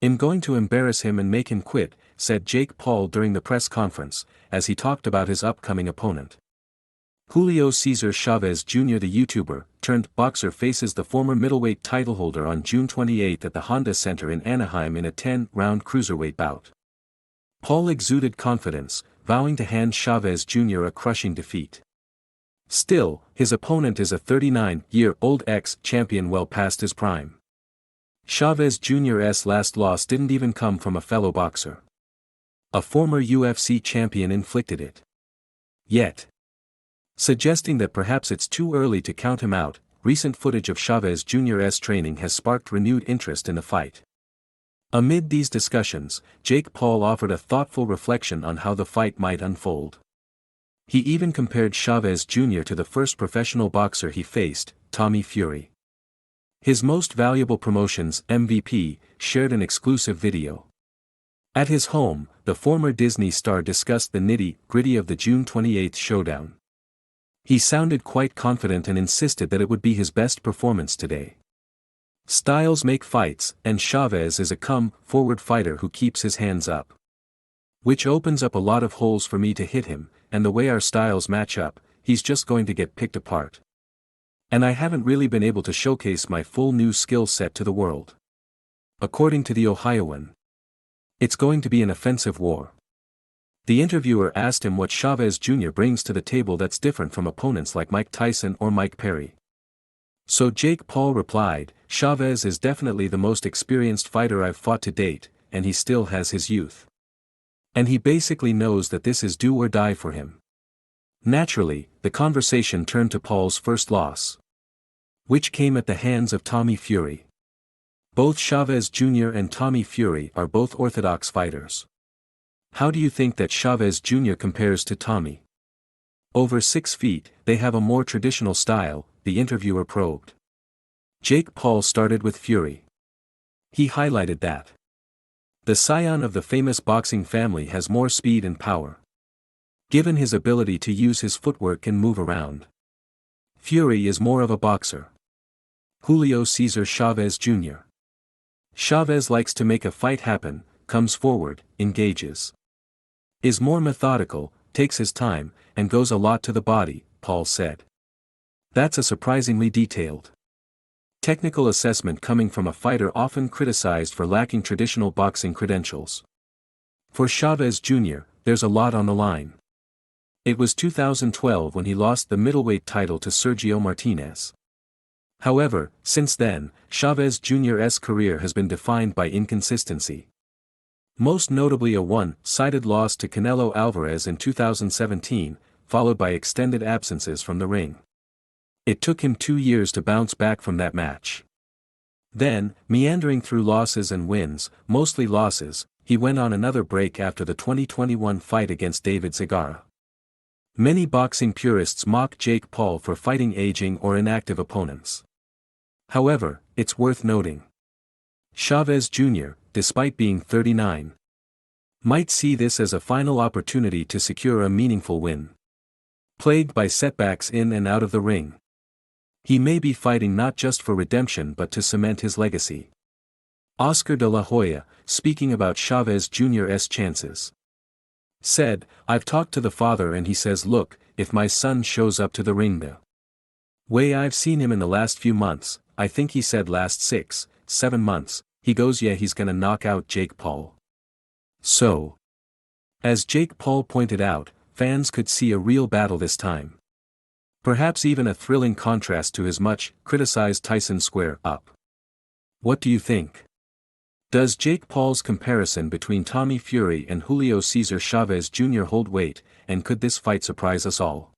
"I'm going to embarrass him and make him quit," said Jake Paul during the press conference, as he talked about his upcoming opponent. Julio Cesar Chavez Jr. The YouTuber-turned-boxer faces the former middleweight titleholder on June 28 at the Honda Center in Anaheim in a 10-round cruiserweight bout. Paul exuded confidence, vowing to hand Chavez Jr. a crushing defeat. Still, his opponent is a 39-year-old ex-champion well past his prime. Chavez Jr.'s last loss didn't even come from a fellow boxer. A former UFC champion inflicted it. Yet, suggesting that perhaps it's too early to count him out, recent footage of Chavez Jr.'s training has sparked renewed interest in the fight. Amid these discussions, Jake Paul offered a thoughtful reflection on how the fight might unfold. He even compared Chavez Jr. to the first professional boxer he faced, Tommy Fury. His Most Valuable Promotions (MVP) shared an exclusive video. At his home, the former Disney star discussed the nitty-gritty of the June 28 showdown. He sounded quite confident and insisted that it would be his best performance today. "Styles make fights, and Chavez is a come-forward fighter who keeps his hands up. Which opens up a lot of holes for me to hit him, and the way our styles match up, he's just going to get picked apart. And I haven't really been able to showcase my full new skill set to the world." According to the Ohioan, "It's going to be an offensive war." The interviewer asked him what Chavez Jr. brings to the table that's different from opponents like Mike Tyson or Mike Perry. So Jake Paul replied, "Chavez is definitely the most experienced fighter I've fought to date, and he still has his youth. And he basically knows that this is do or die for him." Naturally, the conversation turned to Paul's first loss, which came at the hands of Tommy Fury. Both Chavez Jr. and Tommy Fury are both orthodox fighters. "How do you think that Chavez Jr. compares to Tommy?" "Over 6 feet, they have a more traditional style," the interviewer probed. Jake Paul started with Fury. He highlighted that the scion of the famous boxing family has more speed and power, given his ability to use his footwork and move around. Fury is more of a boxer. Julio Cesar Chavez Jr. Chavez likes to make a fight happen, comes forward, engages. Is more methodical, takes his time, and goes a lot to the body, Paul said. That's a surprisingly detailed technical assessment coming from a fighter often criticized for lacking traditional boxing credentials. For Chavez Jr., there's a lot on the line. It was 2012 when he lost the middleweight title to Sergio Martinez. However, since then, Chavez Jr.'s career has been defined by inconsistency. Most notably a one-sided loss to Canelo Alvarez in 2017, followed by extended absences from the ring. It took him 2 years to bounce back from that match. Then, meandering through losses and wins, mostly losses, he went on another break after the 2021 fight against David Segarra. Many boxing purists mock Jake Paul for fighting aging or inactive opponents. However, it's worth noting, Chavez Jr., despite being 39, might see this as a final opportunity to secure a meaningful win. Plagued by setbacks in and out of the ring, he may be fighting not just for redemption but to cement his legacy. Oscar de la Hoya, speaking about Chavez Jr.'s chances, said, "I've talked to the father and he says, look, if my son shows up to the ring the way I've seen him in the last few months, I think he said last 6-7 months, he goes, yeah, he's gonna knock out Jake Paul." So, as Jake Paul pointed out, fans could see a real battle this time. Perhaps even a thrilling contrast to his much-criticized Tyson square up. What do you think? Does Jake Paul's comparison between Tommy Fury and Julio Cesar Chavez Jr. hold weight, and could this fight surprise us all?